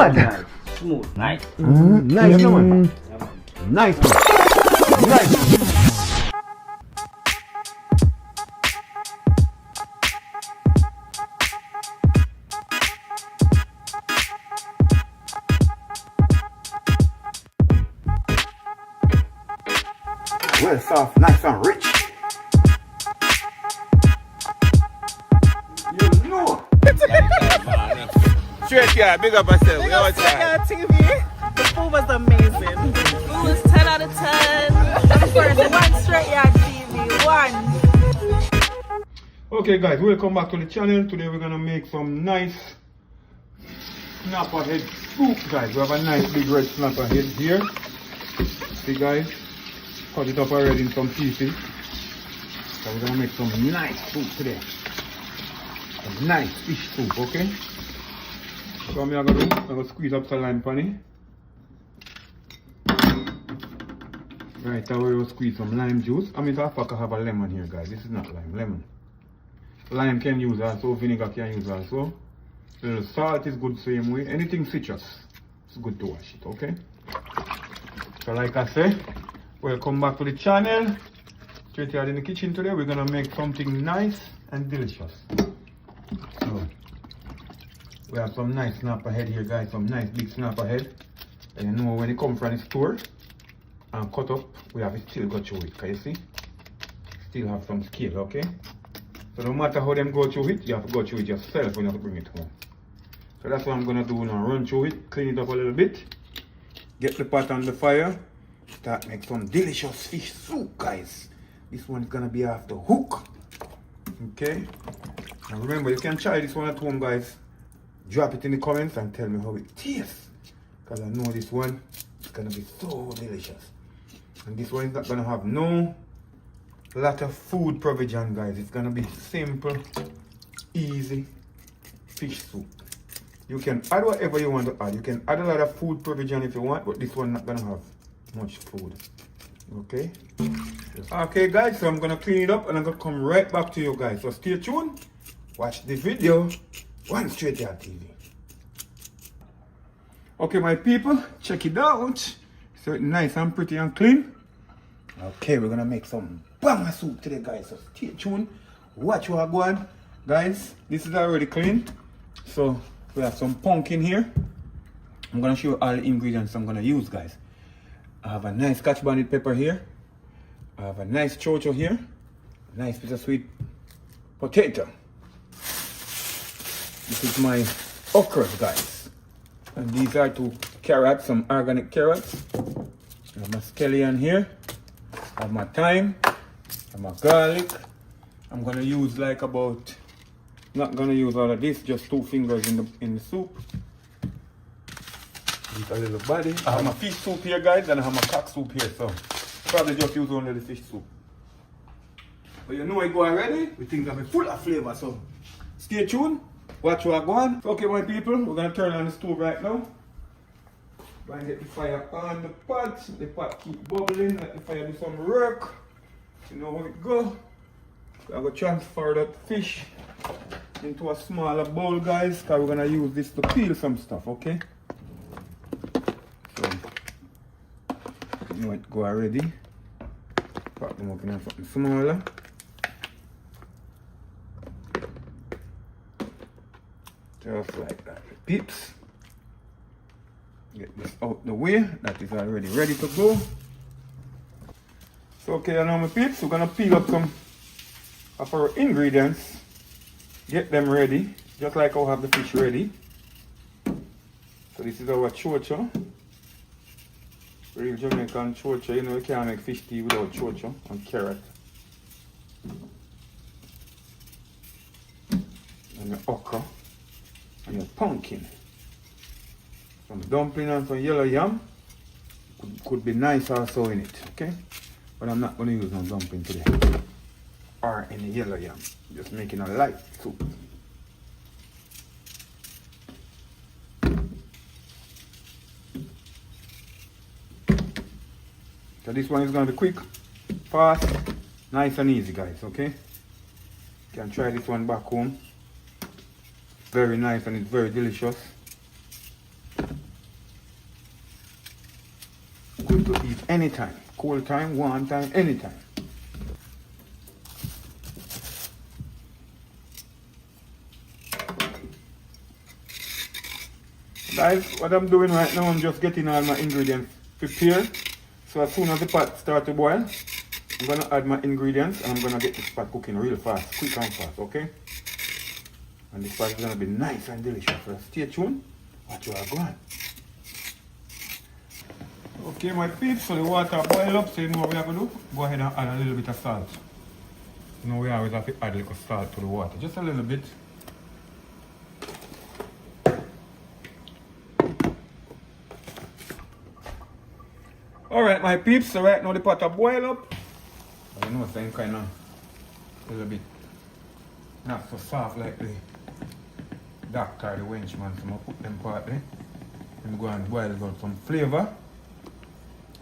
God! Nice. Smooth, nice. Nice one. Yeah, man. Nice one. Nice. Well soft, nice and rich. You know. Str8yaad, big up myself. Big up Str8yaad TV. The food was amazing. Food was 10 out of 10. The first one Str8yaad TV. 1. Okay guys, welcome back to the channel. Today we're gonna make some nice snapper head soup, guys. We have a nice big red snapper head here. See guys, cut it up already in some pieces. So we're gonna make some nice soup today. Some nice fish soup, okay? So what I'm gonna do, I'm gonna squeeze up some lime pan. Right, I will squeeze some lime juice. I mean, I have a lemon here, guys. This is not lime, lemon. Lime can use also, vinegar can use also. A little salt is good same way. Anything citrus, it's good to wash it, okay? So like I say, welcome back to the channel. Str8yaad in the kitchen today. We're gonna make something nice and delicious. So we have some nice snapper head here, guys. Some nice big snapper head. And you know when it comes from the store and cut up, we have it still go through it. Can you see? Still have some scale, okay? So no matter how them go through it, you have to go through it yourself when you have to bring it home. So that's what I'm gonna do now. Run through it, clean it up a little bit, get the pot on the fire, start make some delicious fish soup, guys. This one's gonna be off the hook. Okay? And remember, you can try this one at home, guys. Drop it in the comments and tell me how it tastes. Because I know this one is gonna be so delicious. And this one is not gonna have no lot of food provision, guys. It's gonna be simple, easy fish soup. You can add whatever you want to add. You can add a lot of food provision if you want, but this one not gonna have much food. Okay? Okay guys, so I'm gonna clean it up and I'm gonna come right back to you guys. So stay tuned, watch the video on Str8yaad TV. Okay my people, check it out. So it's nice and pretty and clean. Okay, we're gonna make some banga soup today, guys. So stay tuned, watch what I go on. Guys, this is already clean. So we have some pumpkin here. I'm gonna show you all the ingredients I'm gonna use, guys. I have a nice Scotch bonnet pepper here. I have a nice Chocho here. A nice piece of sweet potato. This is my Okras, guys. And these are 2 carrots, some organic carrots. I have my Scallion here. I have my thyme. I have my garlic. I'm gonna use like about, not gonna use all of this, just 2 fingers in the soup. With a little body. I have my fish soup here, guys, and I have my cock soup here, so probably just use only the fish soup. But you know it go already. We think that it's full of flavor, so stay tuned. Watch what I go on. Okay, my people, we're gonna turn on the stove right now. Try and get the fire on the pot. The pot keep bubbling. Let the fire do some work. You know how it go. I'm gonna transfer that fish into a smaller bowl, guys, because we're gonna use this to peel some stuff, okay? So you know it go already. Put them up in something smaller. Just like that, peeps. Get this out the way. That is already ready to go. So okay, now my peeps, we're gonna peel up some of our ingredients. Get them ready, just like I'll have the fish ready. So this is our Chocho. Real Jamaican Chocho. You know you can't make fish tea without Chocho and carrot. And the okra. And your pumpkin. Some dumpling and some yellow yam. Could be nice also in it, okay? But I'm not gonna use no dumpling today. Or any yellow yam. Just making a light soup. So this one is gonna be quick, fast, nice and easy, guys, okay? You can try this one back home. Very nice and it's very delicious. anytime. Cold time, warm time, anytime. Guys, what I'm doing right now, I'm just getting all my ingredients prepared. So as soon as the pot starts to boil, I'm gonna add my ingredients and I'm gonna get this pot cooking real fast, quick and fast, okay? And this pot is gonna be nice and delicious. So stay tuned, watch you are going. Okay, my peeps, so the water boil up, so you know what we have to do? Go ahead and add a little bit of salt. You know we always have to add a little salt to the water, just a little bit. Alright my peeps, so right now the pot will boil up. You know, same kind of a little bit not so soft like the doctor, the wenchman. So I'm going to put them part there. I'm going to boil out some flavor.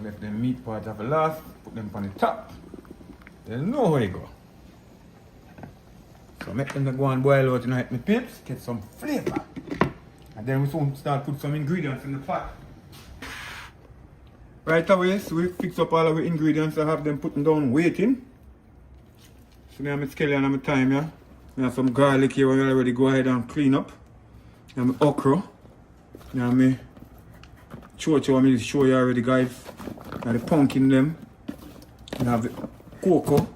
Let the meat part have a last, put them on the top. There's no way go. So make them go and boil out tonight, my peeps, get some flavor. And then we soon start put some ingredients in the pot. Right away, so we fix up all of the ingredients. I have them putting down waiting. So now I'm scallion and my thyme here. I have some garlic here when I already go ahead and clean up. And my okra. Now my chocho, I'm going to show you already guys. Now the pumpkin them. I have the coco.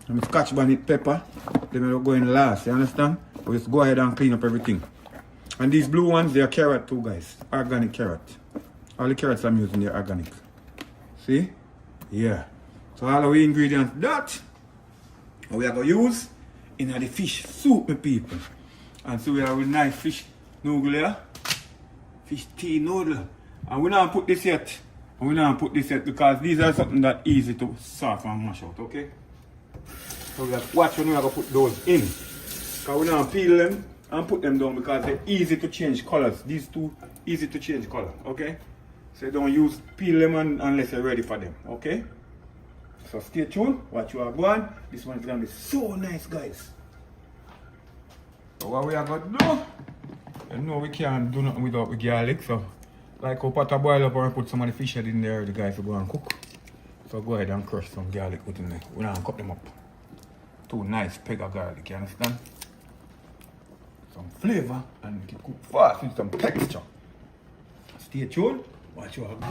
And my Scotch bonnet pepper. Then we'll go in last, you understand? We just go ahead and clean up everything. And these blue ones, they are carrot too guys. Organic carrot. All the carrots I'm using, they're organic. See? Yeah. So all of the ingredients that we are going to use in the fish soup, my people. And so we have a nice fish noodle here. Fish tea noodle. And we don't put this yet. And we don't put this yet because these are something that easy to soft and mash out, okay? So we have to watch when we are going to put those in. Because we don't peel them and put them down because they're easy to change colors. These two easy to change color, okay? So don't peel them unless you're ready for them, okay? So stay tuned, watch you are going. This one is going to be so nice, guys. So what we are going to do, you know we can't do nothing without the garlic. So like our pot to boil up and put some of the fish head in there, the guys will go and cook. So go ahead and crush some garlic within there. We don't cut them up. Two nice peg of garlic, you understand? Some flavor and make it cook fast with some texture. Stay tuned. Watch you out.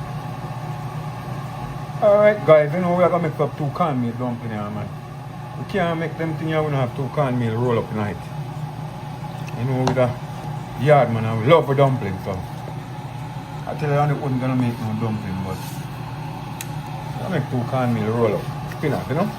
Alright guys, you know we are going to make up 2 cornmeal dumplings here, man. We can't make them things here, we don't have 2 cornmeal roll up tonight. You know with the yard man, I love for dumplings, so I tell you I wasn't going to make no dumpling, but I make 2 cornmeal roll up. Spinach, you know?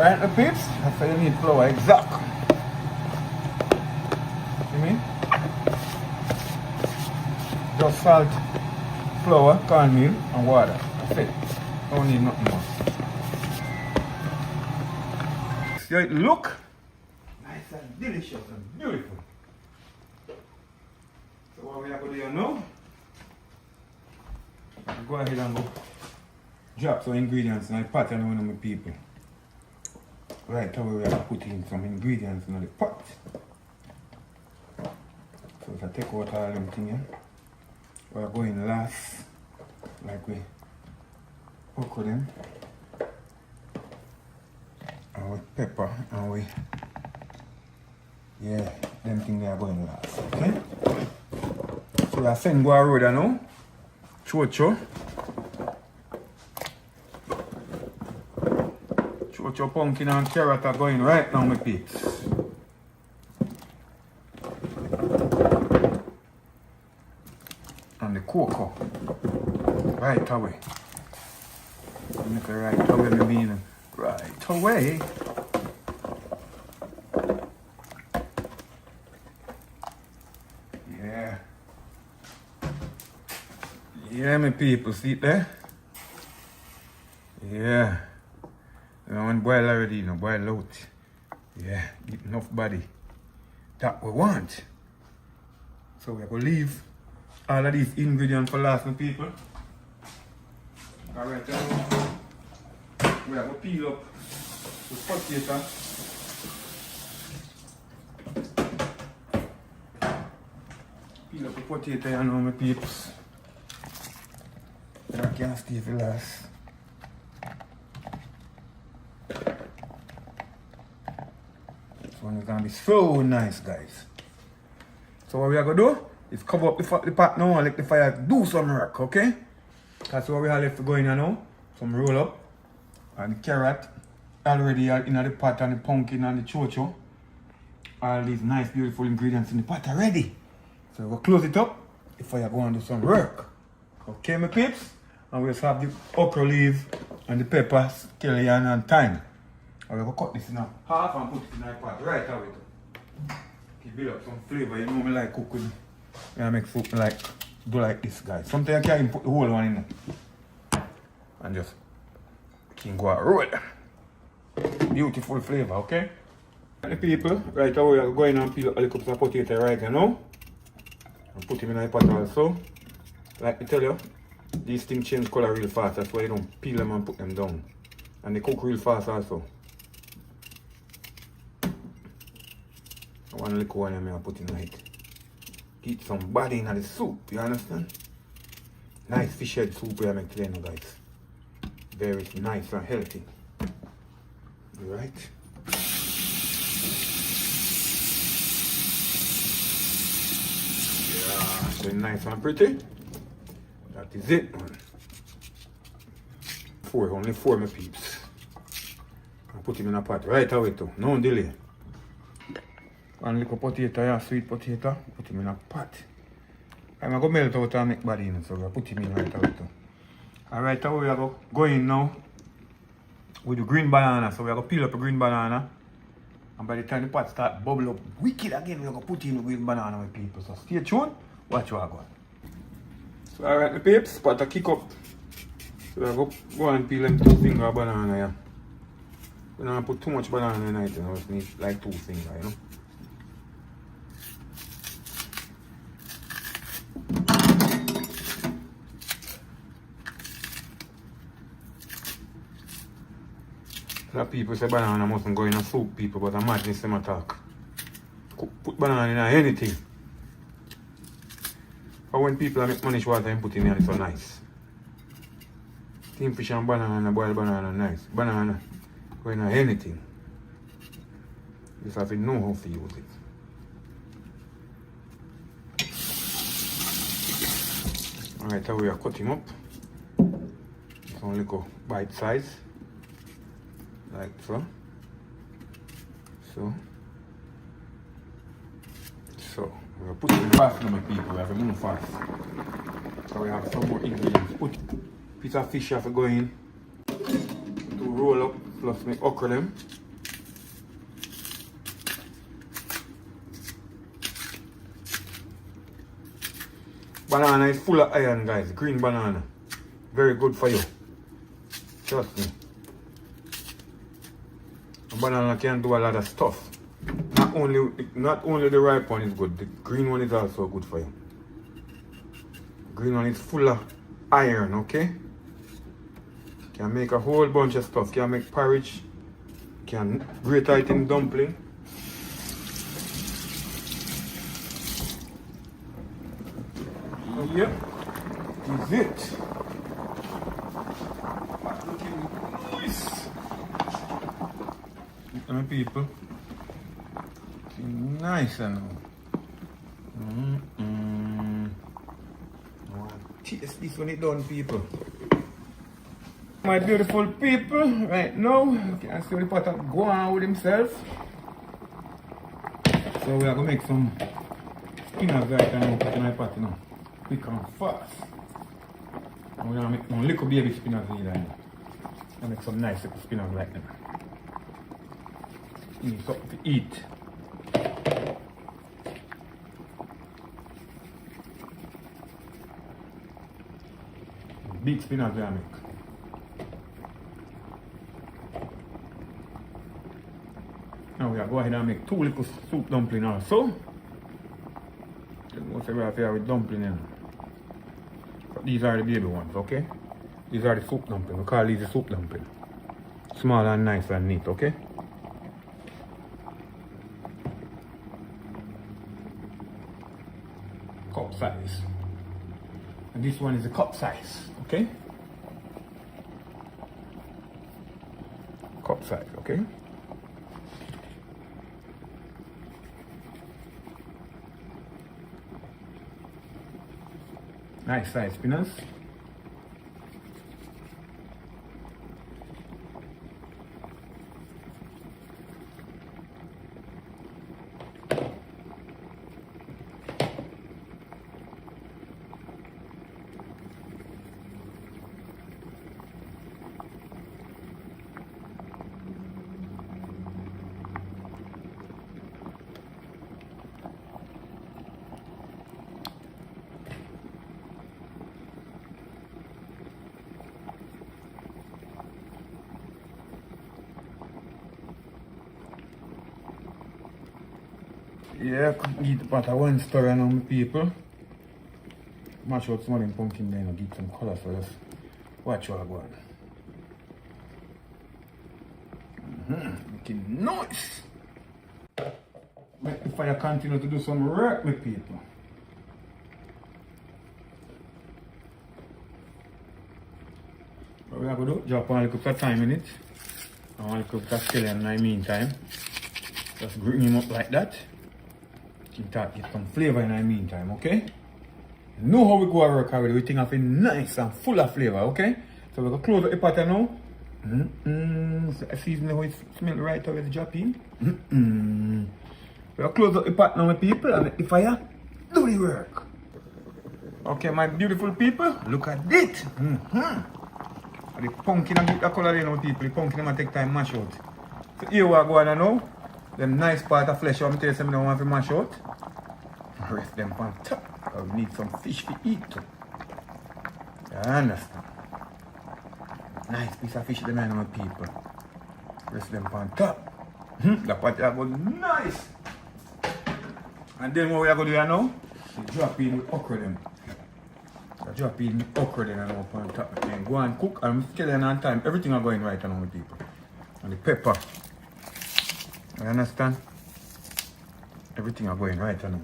Right, the peeps? That's why you need flour, exact. See me? Just salt, flour, cornmeal, and water. That's it. Don't need nothing more. See how it look? Nice and delicious and beautiful. So what we are going to do now? Go ahead and go drop some ingredients in the pot and one of my people. Right away we are putting some ingredients in the pot. So if I take out all them things here, we are going last, like we cook them. And with pepper and we, yeah, them things they are going last, okay? So we are sending go a road now. Chocho. Chocho, pumpkin and carrot are going right now, my peeps. And the cocoa. Right away. Make it right away, I mean. Right away. Yeah, my people, see it there? Yeah. You know, when boil already, you know, boil out. Yeah, get enough body. That we want. So we're going to leave all of these ingredients for last, my people. Alright, we are going to peel up the potato. Peel up the potato, you know, my peeps. I can't stay for last. This one is going to be so nice, guys. So what we are going to do is cover up the pot now and let the fire do some work, okay? That's what we are left going on now. Some roll up and the carrot already in the pot, and the pumpkin and the chocho. All these nice beautiful ingredients in the pot are ready. So we'll close it up. The fire go and do some work. Okay, my peeps? And we'll have the okra leaves and the peppers, scallion and thyme. And we're going to cut this in half and put it in the pot right away. To build up some flavor. You know me like cooking. I make food like do like this, guys. Sometimes I can't even put the whole one in there. And just can go out roll. Beautiful flavor, okay? The people, right away are going and peel up a little bit of potato right now. And put them in the pot also. Like I tell you, these things change color real fast. That's why you don't peel them and put them down. And they cook real fast also. One little one I put in it. Get some body in the soup, you understand? Nice fish head soup I make today, now, guys. Very nice and healthy. Right? Yeah, very nice and pretty. That is it, man. Only four, my peeps. I put him in a pot right away too, no delay. One little potato, yeah, sweet potato, put him in a pot. I'm going to melt out and make body in, so we'll put him in right away too. And right away we are going now with the green banana. So we are going to peel up a green banana. And by the time the pot start bubble up wicked again, we are going to put in the green banana with people. So stay tuned, watch what I got. So alright, the peeps, pot a kick up. So we are going to go and peel them 2 finger banana, yeah. We don't put too much banana in it, you know, we need like 2 fingers, you know. A lot of people say banana mustn't go in a soup, people, but I'm mad this them attack. Put banana in anything. But when people make manish water and put in it, it's so nice. Steamed fish and banana and boiled banana nice. Banana go in anything. You just have to know how to use it. Alright, so we are cutting up. It's only go bite size. Like so. So we're going to put it in fast now, my people. We have to move fast. So we have some more ingredients. Put a piece of fish have to go in to roll up, plus make okra them. Banana is full of iron, guys. Green banana. Very good for you. Trust me. Banana can do a lot of stuff. Not only the ripe one is good, the green one is also good for you. Green one is full of iron, okay? Can make a whole bunch of stuff. Can make porridge. Can grate it in dumpling. Yep, this is it. Looking nice. My people, nice and taste this when it's done, people. My beautiful people, right now you can see the pot go on with himself. So we are gonna make some spinach right now, put in my pot, you know, quick and fast. And we're gonna make one little baby spinach here. And make some nice little spinach like that. Need something to eat. big spinach we make. Now we are go ahead and make 2 little soup dumpling also. Most of we have here with dumpling in. But these are the baby ones, okay? These are the soup dumpling. We call these the soup dumpling. Small and nice and neat, okay? Cup size. And this one is a cup size, okay? Cup size, okay? Nice size spinach. Yeah, I could eat about a 1 story now, my people. Mash out some of them pumpkin there and get some color, so just watch what I go on. Looking nice. Make the fire continue to do some work, my people. What we are going to do, drop on a little thyme in it. And a little Scallion in the meantime. Just bring him up like that. Get some flavor in the meantime, okay? You know how we go to work already. We think of it nice and full of flavor, okay? So we're going to close up the pot now. Season how it smells right away, the drop in. We're going to close up the pot now, my people, and let the fire do the work. Okay, my beautiful people, look at it. The pumpkin and get the color there now, people. The pumpkin will take time to mash out. So here we are going now. Them nice part of flesh, I'm telling you, I don't want to mash out. Rest them on top. I need some fish to eat too. You understand? Nice piece of fish, the man, my people. Rest them on top. The pot are going nice. And then what we are going to do now? Drop in with okra them. Drop in with okra then and up on top. And go and cook and Scallion on time. Everything are going right now, my people. And the pepper. You understand? Everything are going right now.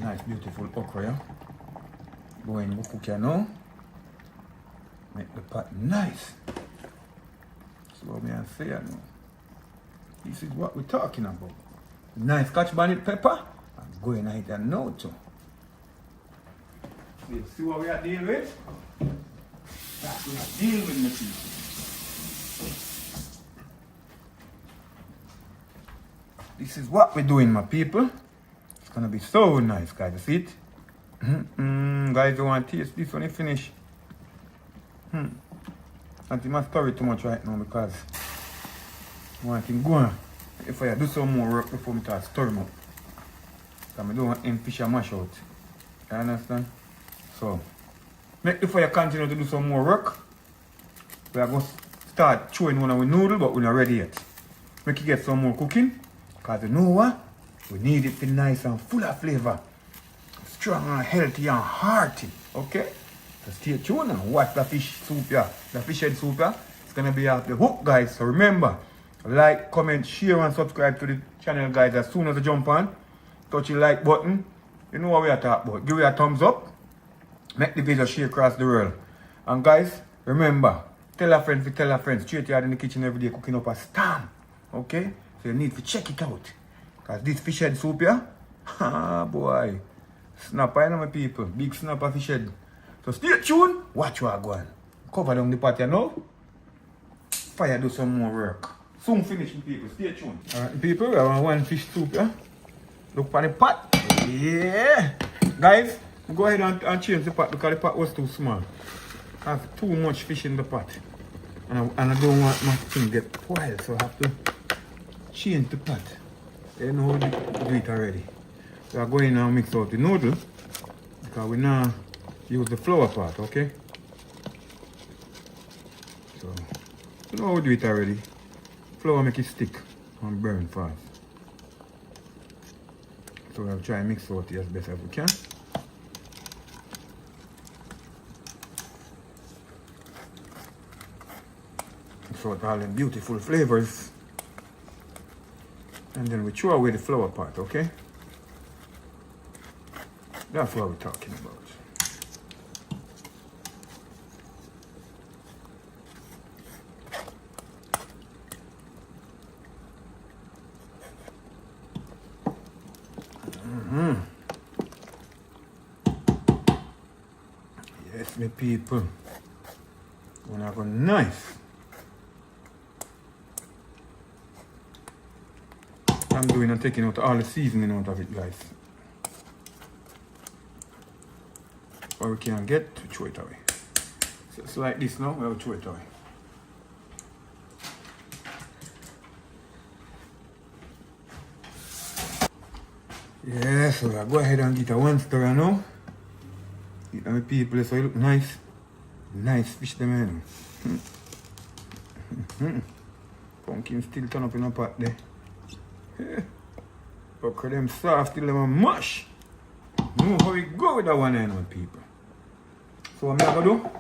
Nice, beautiful okra, yeah? Go in, we'll cook here now. Make the pot nice. So what I say now. This is what we're talking about. Nice Scotch bonnet pepper. I'm going ahead and now too. See what we are dealing with? That's what we are dealing with, my people. This is what we're doing, my people. It's gonna be so nice, guys. You see it? Guys, you want to taste this when you finish? I think I stir it too much right now because I want to go on. If I do some more work before I start stirring up. Because I don't want them fish and mash out. You understand? So, make the fire continue to do some more work. We are going to start chewing one of our noodles, but we're not ready yet. Make it get some more cooking. Because you know what? We need it to be nice and full of flavor. Strong and healthy and hearty. Okay? So stay tuned and watch the fish soup here. The fish head soup here. It's going to be off the hook, guys. So remember, like, comment, share and subscribe to the channel, guys. As soon as you jump on, touch the like button. You know what we are talking about. Give it a thumbs up. Make the video share across the world. And guys, remember, tell a friend to tell a friend. Str8yaad in the kitchen every day cooking up a stamp. Okay? So you need to check it out. Because this fish head soup here, ah boy. Snapper, you know my people. Big snapper fish head. So stay tuned. Watch what I go on. Cover down the pot here now. Fire do some more work. Soon finish, my people. Stay tuned. Alright, people, we have one fish soup here. Look for the pot. Yeah. Guys, go ahead and change the pot because the pot was too small. I have too much fish in the pot. And I don't want my thing to get spoiled, so I have to change the pot. You know how to do it already. So I go in and mix out the noodle because we now use the flour part, okay? So, you know how we do it already. Flour make it stick and burn fast. So we'll try and mix out it as best as we can. Mix out all them beautiful flavors. And then we throw away the flour part, okay? That's what we're talking about. Yes, my people. Gonna go nice. I'm doing and taking out all the seasoning out of it, guys. Or we can get to throw it away. So it's like this now, we'll throw it away. Yeah, so I'll go ahead and get a one stir now. Eat my people so it look nice. Nice fish them in. Pumpkin still turn up in a pot there. Okra them soft till them a mush. Know how we go with that one end with people. So what I'm gonna do?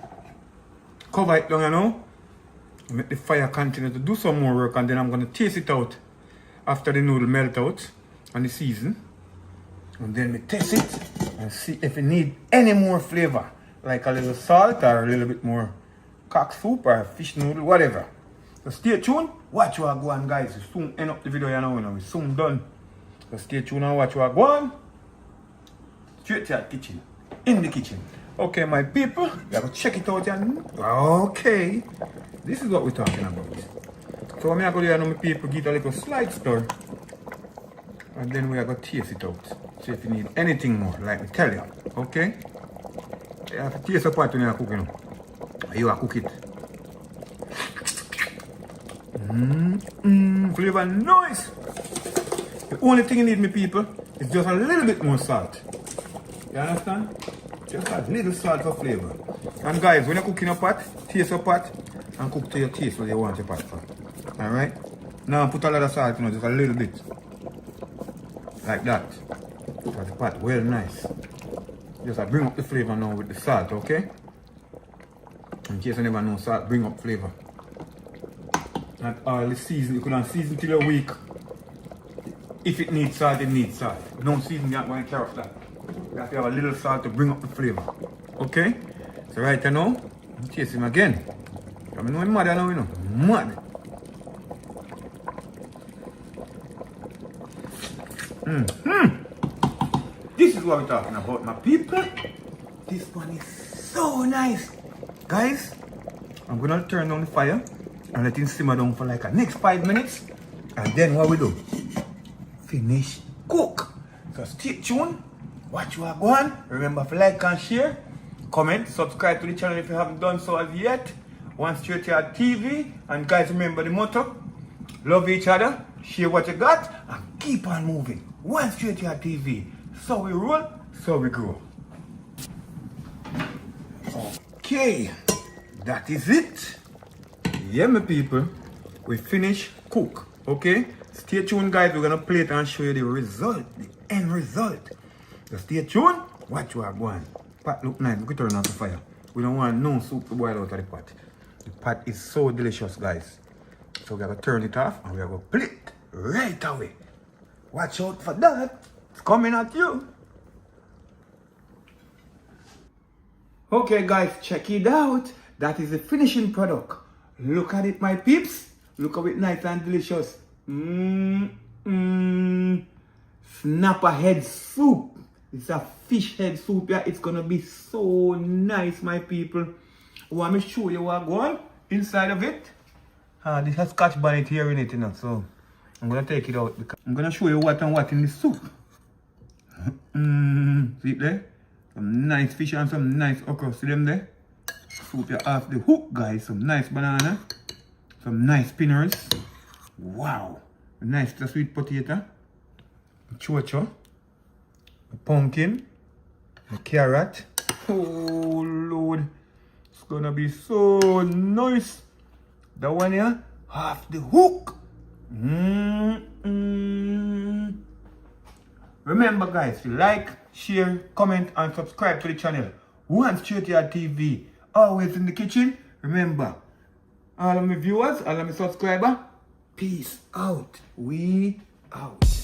Cover it down now. Make the fire continue to do some more work and then I'm gonna taste it out after the noodle melt out and the season. And then we test it and see if it need any more flavor. Like a little salt or a little bit more cock soup or fish noodle, whatever. So stay tuned, watch what I go on, guys. We soon end up the video, you know, we're soon done. So stay tuned and watch what I go on. Str8yaad kitchen, in the kitchen. Okay, my people, you have to check it out and okay. This is what we're talking about. So I'm going to do, my people, give a little slight stir. And then we are going to taste it out. See if you need anything more, like I tell you. Okay? You have to taste the part when you are cooking. You are cook it. Flavor nice. The only thing you need, my people, is just a little bit more salt. You understand? Just a little salt for flavor. And guys, when you're cooking a pot, taste your pot and cook to your taste what you want your pot for. Alright? Now put a lot of salt, you know, just a little bit. Like that. For the pot, well nice. Just bring up the flavor now with the salt, okay? In case you never know salt, bring up flavor. Not all the season, you could season till a week. If it needs salt, it needs salt. Don't season that when you carry off that. You have to have a little salt to bring up the flavor. Okay? So right now, taste him again. I know I'm mad now, you know. Mad. This is what we're talking about, my people. This one is so nice. Guys, I'm gonna turn down the fire and let it simmer down for like the next 5 minutes. And then what we do? Finish cook. So stay tuned. Watch what I go on. Remember to like and share. Comment, subscribe to the channel if you haven't done so as yet. Str8yaad TV. And guys, remember the motto. Love each other, share what you got, and keep on moving. Str8yaad TV. So we roll, so we grow. Okay, that is it. Yeah, my people, we finish cook. Okay, stay tuned, guys. We're gonna play it and show you the result, the end result. So stay tuned. Watch what I'm going. Pot look nice. We can turn off the fire. We don't want no soup to boil out of the pot. The pot is so delicious, guys. So we're gonna turn it off and we're gonna play it right away. Watch out for that. It's coming at you. Okay, guys, check it out. That is the finishing product. Look at it, my peeps. Look how it nice and delicious. Snapper head soup. It's a fish head soup. Yeah, it's gonna be so nice, my people. Want me to show you what going on inside of it? This has Scotch bonnet here in it, you know, so I'm gonna take it out because I'm gonna show you what and what in the soup. See it there? Some nice fish and some nice okra. See them there? Soup you off the hook, guys. Some nice banana, some nice spinners. Wow, a nice sweet potato, a chocho, a pumpkin, a carrot. Oh Lord, it's gonna be so nice. That one here, off the hook. Remember guys, to like, share, comment and subscribe to the channel. One Str8yaad TV, always in the kitchen. Remember, all of my viewers, all of my subscribers, peace out. We out.